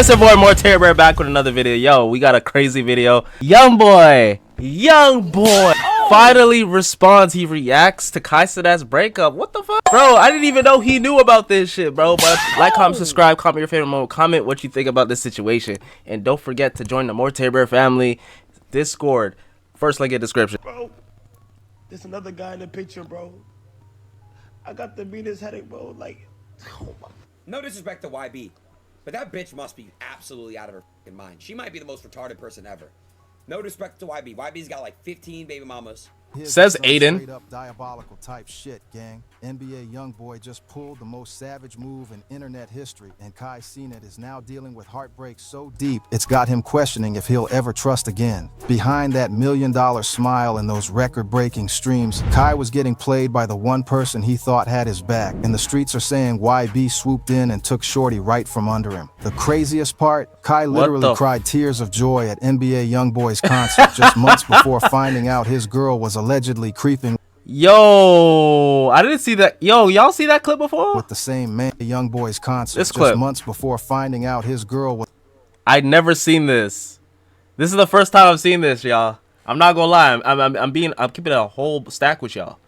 It's your boy moreterbear back with another video. Yo, we got a crazy video. Youngboy finally responds. He reacts to Cenat's breakup. What the fuck, bro? I didn't even know he knew about this shit, bro. But like, comment, subscribe, comment your favorite moment, comment what you think about this situation, and don't forget to join the moreterbear family Discord. First link in description. Bro, there's another guy in the picture, bro. I got the meanest headache, bro. Like, oh my. No disrespect to YB, but that bitch must be absolutely out of her fucking mind. She might be the most retarded person ever. No disrespect to YB. YB's got like 15 baby mamas. Says Aiden. Straight up diabolical type shit, gang. NBA Youngboy just pulled the most savage move in internet history, and Cenat is now dealing with heartbreak so deep it's got him questioning if he'll ever trust again. Behind that $1 million smile and those record-breaking streams, Kai was getting played by the one person he thought had his back, and the streets are saying YB swooped in and took Shorty right from under him. The craziest part, Kai literally cried tears of joy at NBA Youngboy's concert just months before finding out his girl was allegedly creeping. Yo, I didn't see that. Yo, y'all see that clip before? With the same man, Youngboy's concert this just clip. Months before finding out his girl was. I'd never seen this. This is the first time I've seen this, y'all. I'm not gonna lie. I'm keeping a whole stack with y'all.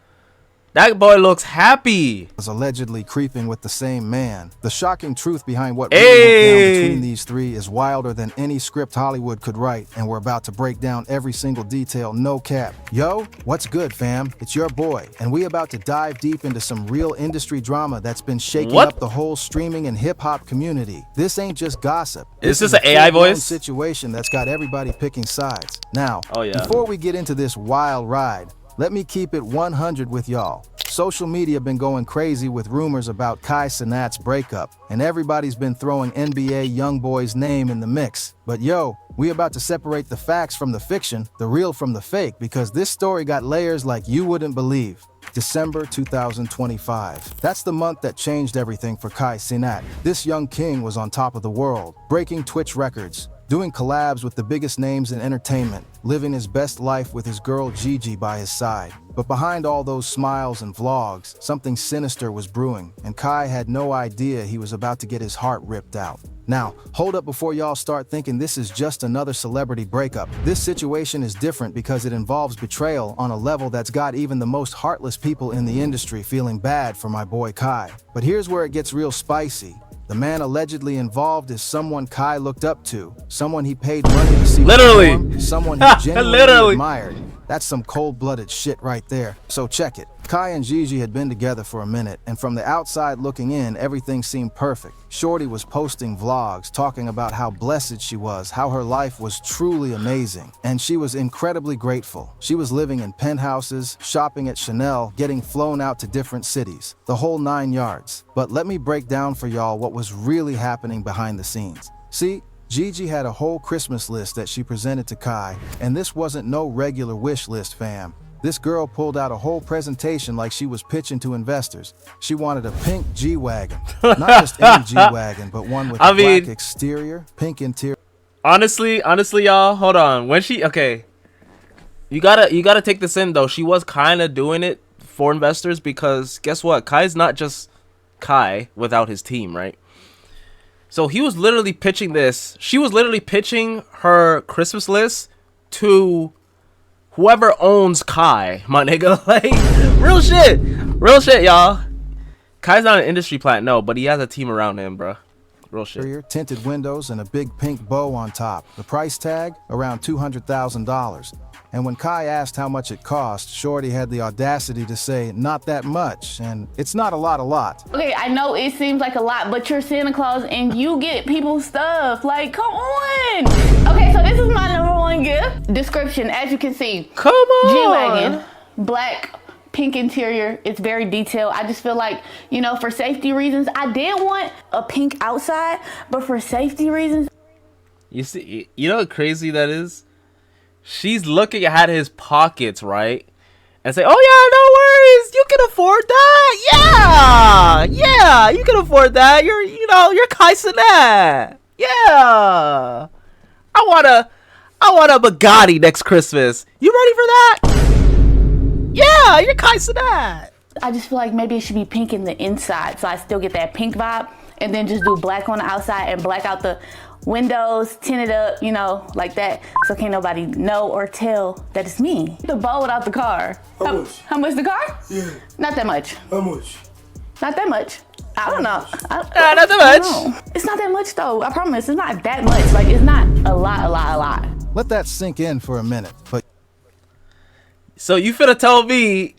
That boy looks happy. Was allegedly creeping with the same man. The shocking truth behind what really went down between these three is wilder than any script Hollywood could write, and we're about to break down every single detail, no cap. Yo, what's good, fam? It's your boy, and we about to dive deep into some real industry drama that's been shaking up the whole streaming and hip-hop community. This ain't just gossip. Is this an AI voice? Situation that's got everybody picking sides. Now, oh, yeah. Before we get into this wild ride, let me keep it 100 with y'all. Social media been going crazy with rumors about Cenat's breakup, and everybody's been throwing NBA Youngboy's name in the mix. But yo, we about to separate the facts from the fiction, the real from the fake, because this story got layers like you wouldn't believe. December 2025. That's the month that changed everything for Cenat. This young king was on top of the world, breaking Twitch records, doing collabs with the biggest names in entertainment, living his best life with his girl Gigi by his side. But behind all those smiles and vlogs, something sinister was brewing, and Kai had no idea he was about to get his heart ripped out. Now, hold up before y'all start thinking this is just another celebrity breakup. This situation is different because it involves betrayal on a level that's got even the most heartless people in the industry feeling bad for my boy Kai. But here's where it gets real spicy. The man allegedly involved is someone Kai looked up to, someone he paid money to see perform, someone he genuinely admired. That's some cold-blooded shit right there. So check it. Kai and Gigi had been together for a minute, and from the outside looking in, everything seemed perfect. Shorty was posting vlogs, talking about how blessed she was, how her life was truly amazing, and she was incredibly grateful. She was living in penthouses, shopping at Chanel, getting flown out to different cities, the whole 9 yards. But let me break down for y'all what was really happening behind the scenes. See, Gigi had a whole Christmas list that she presented to Kai, and this wasn't no regular wish list, fam. This girl pulled out a whole presentation like she was pitching to investors. She wanted a pink G-Wagon. Not just any G-Wagon, but one with a black exterior, pink interior. Honestly, y'all, hold on. When she, okay, you gotta take this in though. She was kind of doing it for investors because guess what? Kai's not just Kai without his team, right? So he was literally pitching this. She was literally pitching her Christmas list to whoever owns Kai, my nigga. Like, real shit, y'all. Kai's not an industry plant, no, but he has a team around him, bro. Real shit. Tinted windows and a big pink bow on top. The price tag, around $200,000. And when Kai asked how much it cost, Shorty had the audacity to say, not that much, and it's not a lot. Okay, I know it seems like a lot, but you're Santa Claus and you get people stuff. Like, come on. Okay, so this is my #1 gift. Description, as you can see. Come on. G-Wagon, black, pink interior. It's very detailed. I just feel like, you know, for safety reasons, I did want a pink outside, but for safety reasons. You see, you know how crazy that is? She's looking at his pockets, right? And say, oh yeah, no worries, you can afford that. Yeah, you can afford that. You're Cenat. Yeah. I want a Bugatti next Christmas. You ready for that? Yeah, you're Cenat. I just feel like maybe it should be pink in the inside, so I still get that pink vibe, and then just do black on the outside and black out the windows tinted up, you know, like that. So can't nobody know or tell that it's me. The bolt out the car. How much? How much the car? Yeah. Not that much. How much? Not that much. I don't know. Not that much. It's not that much though. I promise. It's not that much. Like, it's not a lot. Let that sink in for a minute. But So you finna tell me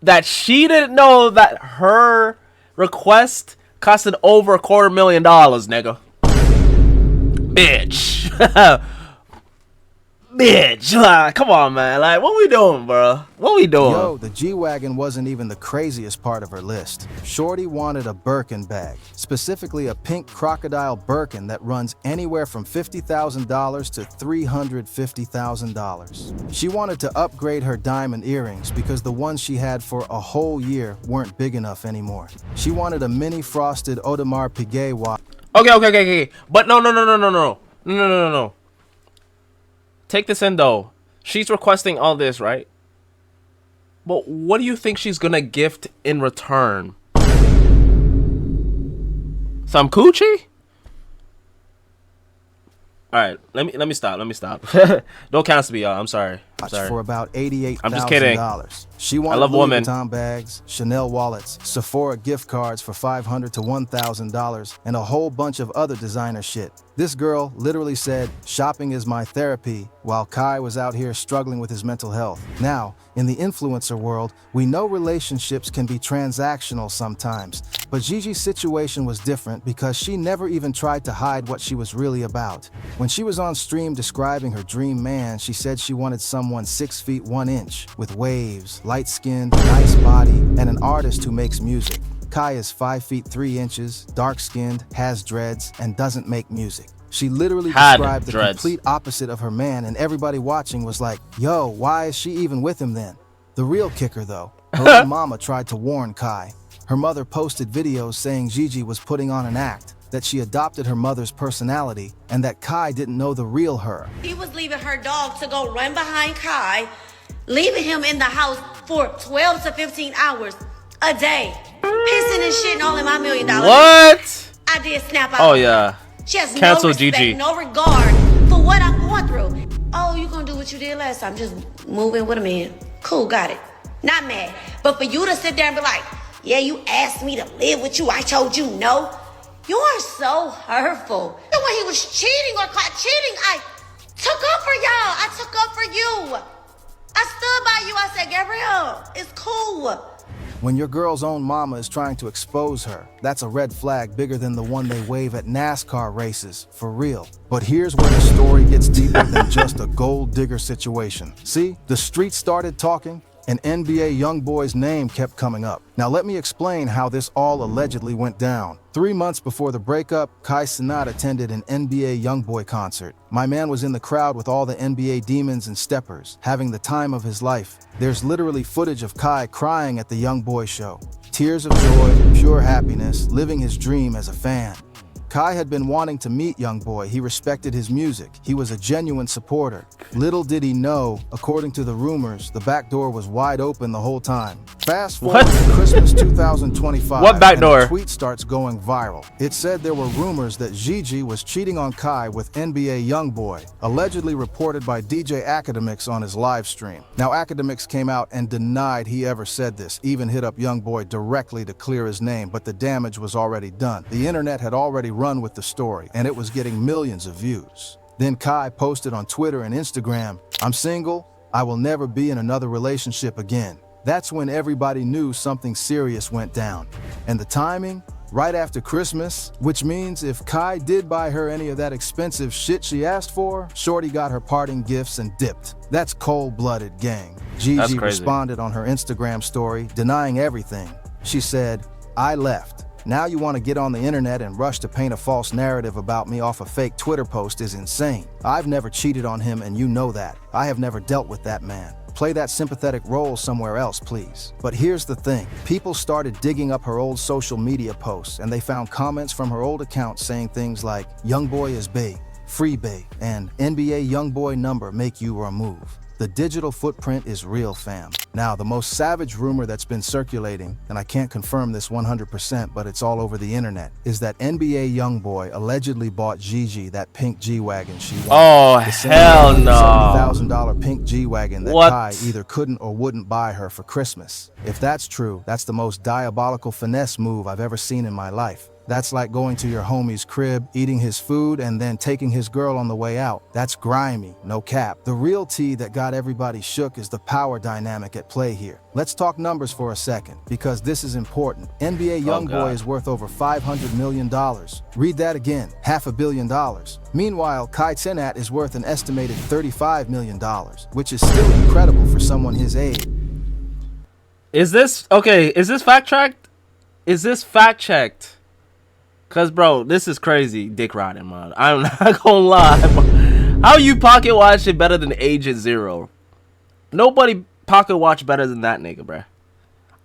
that she didn't know that her request costed over $250,000, nigga? Bitch. Bitch. Come on, man. Like, what we doing, bro? What we doing? yo, the G-Wagon wasn't even the craziest part of her list. Shorty wanted a Birkin bag, specifically a pink crocodile Birkin that runs anywhere from $50,000 to $350,000. She wanted to upgrade her diamond earrings because the ones she had for a whole year weren't big enough anymore. She wanted a mini frosted Audemars Piguet watch. Okay. But no. Take this in, though. She's requesting all this, right? But what do you think she's gonna gift in return? Some coochie? All right, let me stop. Don't cancel me, y'all. I'm sorry. For about $88,000. I'm just kidding. She wanted I love Louis women. Vuitton bags, Chanel wallets, Sephora gift cards for $500 to $1,000, and a whole bunch of other designer shit. This girl literally said, shopping is my therapy, while Kai was out here struggling with his mental health. Now, in the influencer world, we know relationships can be transactional sometimes, but Gigi's situation was different because she never even tried to hide what she was really about. When she was on stream describing her dream man, she said she wanted someone 6 feet 1 inch, with waves, light-skinned, nice body, and an artist who makes music. Kai is 5 feet 3 inches, dark-skinned, has dreads, and doesn't make music. She literally described the complete opposite of her man, and everybody watching was like, yo, why is she even with him then? The real kicker, though, her own mama tried to warn Kai. Her mother posted videos saying Gigi was putting on an act, that she adopted her mother's personality, and that Kai didn't know the real her. She was leaving her dog to go run behind Kai, leaving him in the house for 12 to 15 hours a day, pissing and shitting all in my $1 million. What? I did snap out. Oh yeah. She has Cancel no respect, Gigi. no regard for what I'm going through. Oh, you gonna do what you did last time, just moving with a man. Cool, got it. Not mad. But for you to sit there and be like, yeah, you asked me to live with you, I told you no. You are so hurtful. When he was cheating or caught cheating, I took up for y'all. I took up for you. I stood by you. I said, Gabrielle, it's cool. When your girl's own mama is trying to expose her, that's a red flag bigger than the one they wave at NASCAR races, for real. But here's where the story gets deeper than just a gold digger situation. See, the streets started talking, and NBA Youngboy's name kept coming up. Now let me explain how this all allegedly went down. 3 months before the breakup, Cenat attended an NBA Youngboy concert. My man was in the crowd with all the NBA demons and steppers, having the time of his life. There's literally footage of Kai crying at the Youngboy show. Tears of joy, pure happiness, living his dream as a fan. Kai had been wanting to meet Youngboy. He respected his music. He was a genuine supporter. Little did he know, according to the rumors, the back door was wide open the whole time. Fast forward to Christmas 2025. What back door? And a tweet starts going viral. It said there were rumors that Gigi was cheating on Kai with NBA Youngboy, allegedly reported by DJ Academics on his live stream. Now Academics came out and denied he ever said this, even hit up Youngboy directly to clear his name, but the damage was already done. The internet had already run with the story, and it was getting millions of views. Then Kai posted on Twitter and Instagram, "I'm single, I will never be in another relationship again." That's when everybody knew something serious went down. And the timing? Right after Christmas, which means if Kai did buy her any of that expensive shit she asked for, Shorty got her parting gifts and dipped. That's cold-blooded, gang. Gigi responded on her Instagram story, denying everything. She said, "I left. Now you want to get on the internet and rush to paint a false narrative about me off a fake Twitter post is insane. I've never cheated on him and you know that. I have never dealt with that man. Play that sympathetic role somewhere else, please." But here's the thing. People started digging up her old social media posts and they found comments from her old account saying things like, "Youngboy is bae, free bae," and "NBA Youngboy number make you or move." The digital footprint is real, fam. Now, the most savage rumor that's been circulating, and I can't confirm this 100%, but it's all over the internet, is that NBA Youngboy allegedly bought Gigi that pink G-Wagon she wanted. Oh, The same hell no. $70,000 pink G-Wagon that What? Kai either couldn't or wouldn't buy her for Christmas. If that's true, that's the most diabolical finesse move I've ever seen in my life. That's like going to your homie's crib, eating his food, and then taking his girl on the way out. That's grimy, no cap. The real tea that got everybody shook is the power dynamic at play here. Let's talk numbers for a second, because this is important. NBA Youngboy is worth over $500 million. Read that again, $500 million. Meanwhile, Cenat is worth an estimated $35 million, which is still incredible for someone his age. Is this okay? Is this fact checked? Is this fact checked? Cause bro, this is crazy dick riding, man. I'm not gonna lie. How you pocket watch it better than Agent Zero? Nobody pocket watch better than that nigga, bruh.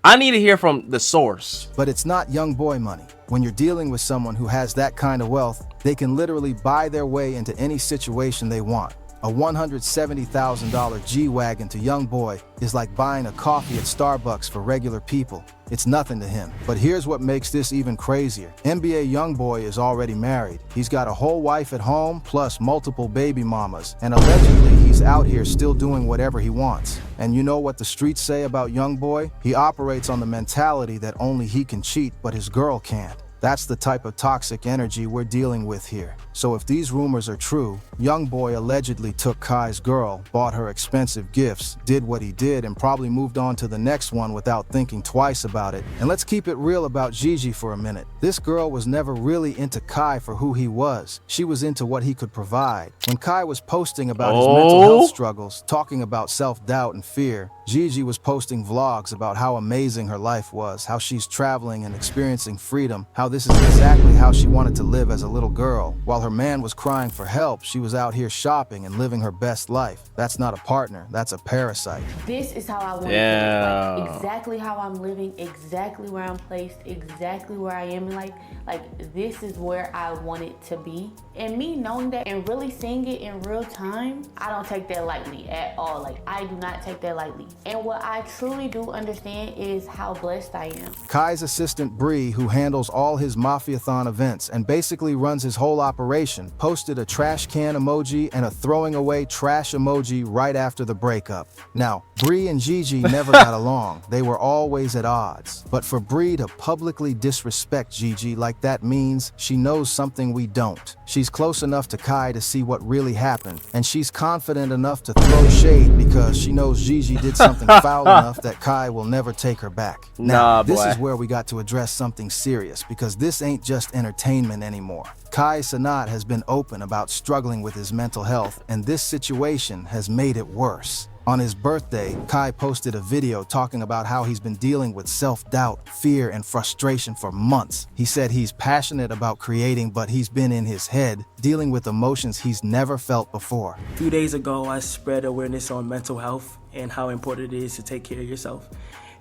I need to hear from the source. But it's not Youngboy money. When you're dealing with someone who has that kind of wealth, they can literally buy their way into any situation they want. A $170,000 G-Wagon to Youngboy is like buying a coffee at Starbucks for regular people. It's nothing to him. But here's what makes this even crazier. NBA Youngboy is already married. He's got a whole wife at home, plus multiple baby mamas. And allegedly, he's out here still doing whatever he wants. And you know what the streets say about Youngboy? He operates on the mentality that only he can cheat, but his girl can't. That's the type of toxic energy we're dealing with here. So if these rumors are true, Youngboy allegedly took Kai's girl, bought her expensive gifts, did what he did, and probably moved on to the next one without thinking twice about it. And let's keep it real about Gigi for a minute. This girl was never really into Kai for who he was. She was into what he could provide. When Kai was posting about his mental health struggles, talking about self-doubt and fear, Gigi was posting vlogs about how amazing her life was, how she's traveling and experiencing freedom, how this is exactly how she wanted to live as a little girl. While her man was crying for help, she was out here shopping and living her best life. That's not a partner, that's a parasite. This is how I want to live. Like, exactly how I'm living, exactly where I'm placed, exactly where I am in life. Like, this is where I want it to be. And me knowing that and really seeing it in real time, I don't take that lightly at all. Like, I do not take that lightly. And what I truly do understand is how blessed I am. Kai's assistant Bree, who handles all his Mafiathon events and basically runs his whole operation, posted a trash can emoji and a throwing away trash emoji right after the breakup. Now, Bree and Gigi never got along. They were always at odds. But for Bree to publicly disrespect Gigi like that means she knows something we don't. She's close enough to Kai to see what really happened, and she's confident enough to throw shade because she knows Gigi did something foul enough that Kai will never take her back. Now, this is where we got to address something serious, because this ain't just entertainment anymore. Cenat has been open about struggling with his mental health, and this situation has made it worse. On his birthday, Kai posted a video talking about how he's been dealing with self-doubt, fear, and frustration for months. He said he's passionate about creating, but he's been in his head, dealing with emotions he's never felt before. A few days ago, I spread awareness on mental health and how important it is to take care of yourself.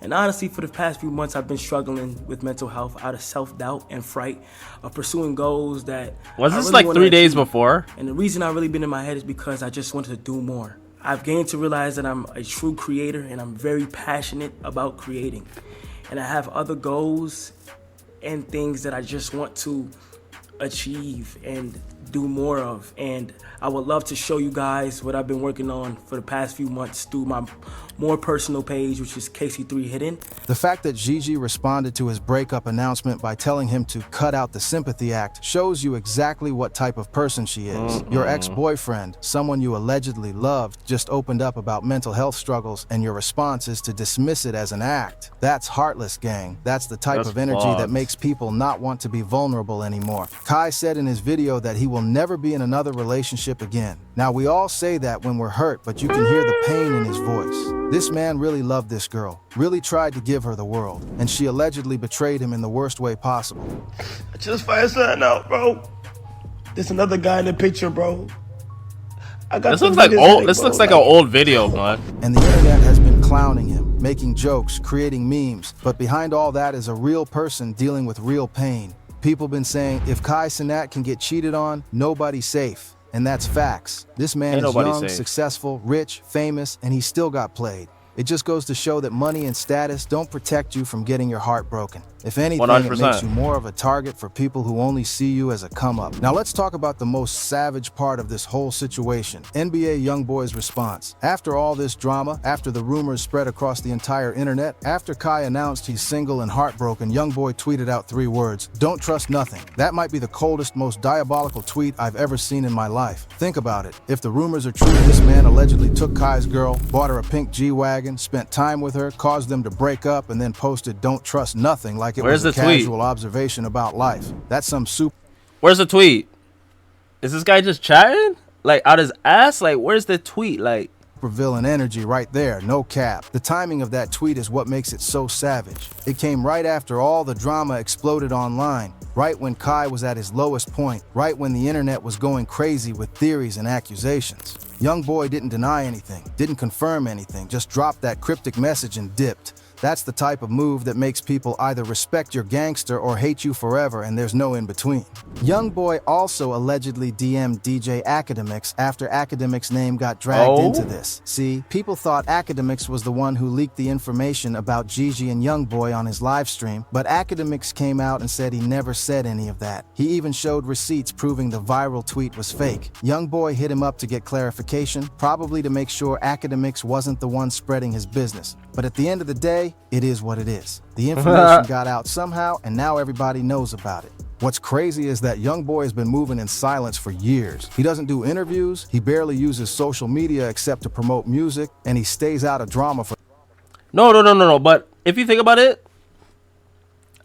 And honestly, for the past few months, I've been struggling with mental health out of self-doubt and fright of pursuing goals that Was I this really like wanna 3 days achieve. before? And the reason I've really been in my head is because I just wanted to do more. I've gained to realize that I'm a true creator and I'm very passionate about creating. And I have other goals and things that I just want to achieve and do more of. And I would love to show you guys what I've been working on for the past few months through my more personal page, which is KC3 Hidden. The fact that Gigi responded to his breakup announcement by telling him to cut out the sympathy act shows you exactly what type of person she is. Your ex-boyfriend, someone you allegedly loved, just opened up about mental health struggles, and your response is to dismiss it as an act. That's heartless, gang. That's the type of energy that makes people not want to be vulnerable anymore. Kai said in his video that he will never be in another relationship again. Now, we all say that when we're hurt, but you can hear the pain in his voice. This man really loved this girl, really tried to give her the world, and she allegedly betrayed him in the worst way possible. I just find something out, bro. There's another guy in the picture, bro. I got This looks like old. This looks like an old video, man. And the internet has been clowning him, making jokes, creating memes, but behind all that is a real person dealing with real pain. People been saying, if Cenat can get cheated on, nobody's safe. And that's facts. This man Ain't is nobody young, safe. successful, rich, famous, and he still got played. It just goes to show that money and status don't protect you from getting your heart broken. If anything, it 100%. makes you more of a target for people who only see you as a come-up. Now let's talk about the most savage part of this whole situation, NBA Youngboy's response. After all this drama, after the rumors spread across the entire internet, after Kai announced he's single and heartbroken, Youngboy tweeted out 3 words, "Don't trust nothing." That might be the coldest, most diabolical tweet I've ever seen in my life. Think about it. If the rumors are true, this man allegedly took Kai's girl, bought her a pink G-Wagon, spent time with her, caused them to break up, and then posted "Don't trust nothing" like it Where's was a the tweet? casual observation about life. That's some super Where's the tweet? Is this guy just chatting? Like, out his ass? Like, where's the tweet? Like, villain energy right there, no cap. The timing of that tweet is what makes it so savage. It came right after all the drama exploded online, right when Kai was at his lowest point, right when the internet was going crazy with theories and accusations. Youngboy didn't deny anything, didn't confirm anything, just dropped that cryptic message and dipped. That's the type of move that makes people either respect your gangster or hate you forever, and there's no in between. Youngboy also allegedly DM'd DJ Academics after Academics' name got dragged into this. See, people thought Academics was the one who leaked the information about Gigi and Youngboy on his live stream, but Academics came out and said he never said any of that. He even showed receipts proving the viral tweet was fake. Youngboy hit him up to get clarification, probably to make sure Academics wasn't the one spreading his business. But at the end of the day, it is what it is. The information got out somehow, and now everybody knows about it. What's crazy is that Youngboy has been moving in silence for years. He doesn't do interviews, he barely uses social media except to promote music, and he stays out of drama for... No. But if you think about it,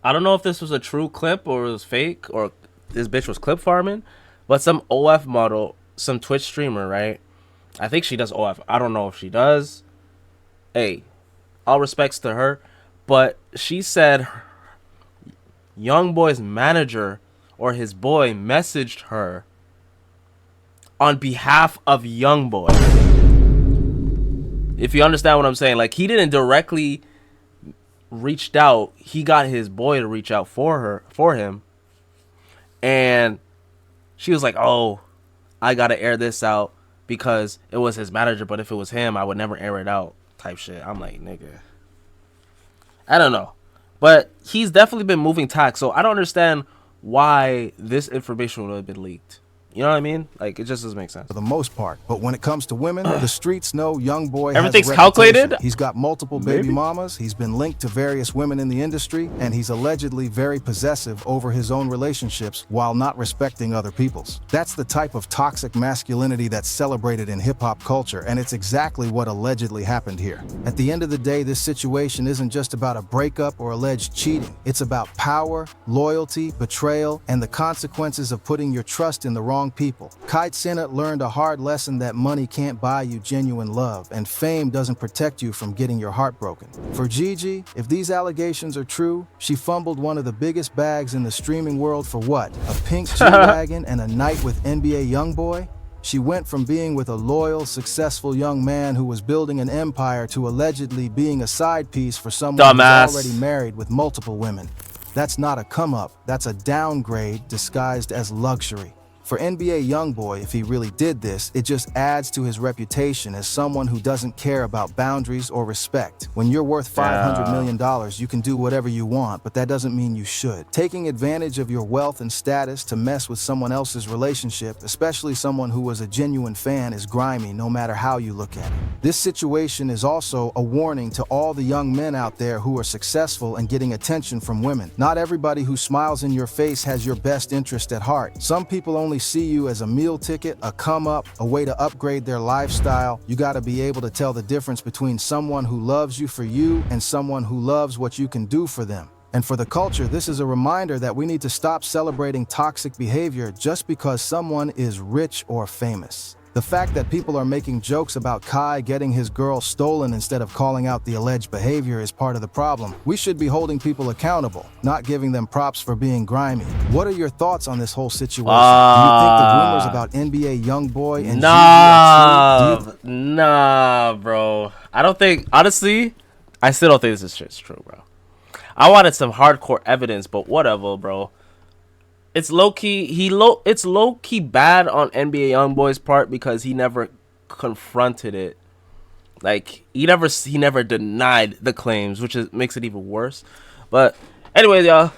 I don't know if this was a true clip or it was fake or this bitch was clip farming, but some OF model, some Twitch streamer, right? I think she does OF. I don't know if she does. Hey, all respects to her, but she said Youngboy's manager or his boy messaged her on behalf of Youngboy. If you understand what I'm saying, like, he didn't directly reached out, he got his boy to reach out for him, and she was like, "Oh, I gotta air this out because it was his manager, but if it was him, I would never air it out," type shit. I'm like, nigga, I don't know, but he's definitely been moving tax, so I don't understand why this information would have been leaked. You know what I mean? Like, it just doesn't make sense. For the most part. But when it comes to women, the streets know Youngboy Everything's has a calculated? reputation. He's got multiple baby Maybe. mamas, he's been linked to various women in the industry, and he's allegedly very possessive over his own relationships while not respecting other people's. That's the type of toxic masculinity that's celebrated in hip-hop culture, and it's exactly what allegedly happened here. At the end of the day, this situation isn't just about a breakup or alleged cheating. It's about power, loyalty, betrayal, and the consequences of putting your trust in the wrong people. Cenat learned a hard lesson that money can't buy you genuine love, and fame doesn't protect you from getting your heart broken. For Gigi, if these allegations are true, she fumbled one of the biggest bags in the streaming world for what? A pink G-Wagon and a night with NBA Youngboy? She went from being with a loyal, successful young man who was building an empire to allegedly being a side piece for someone who's already married with multiple women. That's not a come-up, that's a downgrade disguised as luxury. For NBA Youngboy, if he really did this, it just adds to his reputation as someone who doesn't care about boundaries or respect. When you're worth $500 million, you can do whatever you want, but that doesn't mean you should. Taking advantage of your wealth and status to mess with someone else's relationship, especially someone who was a genuine fan, is grimy no matter how you look at it. This situation is also a warning to all the young men out there who are successful and getting attention from women. Not everybody who smiles in your face has your best interest at heart. Some people only see you as a meal ticket, a come-up, a way to upgrade their lifestyle. You gotta be able to tell the difference between someone who loves you for you and someone who loves what you can do for them. And for the culture, this is a reminder that we need to stop celebrating toxic behavior just because someone is rich or famous. The fact that people are making jokes about Kai getting his girl stolen instead of calling out the alleged behavior is part of the problem. We should be holding people accountable, not giving them props for being grimy. What are your thoughts on this whole situation? Do you think the rumors about NBA Youngboy and Gigi are true? Nah, bro. I don't think, honestly, I still don't think this is true, bro. I wanted some hardcore evidence, but whatever, bro. it's low key. It's low key bad on NBA Youngboy's part because he never confronted it. Like he never denied the claims, which makes it even worse. But anyways, y'all,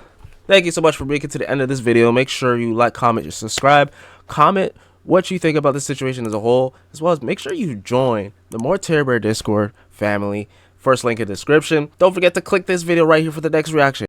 thank you so much for making it to the end of this video. Make sure you like, comment, and subscribe. Comment what you think about the situation as a whole, as well as make sure you join the More Terror Bear Discord family. First link in the description. Don't forget to click this video right here for the next reaction.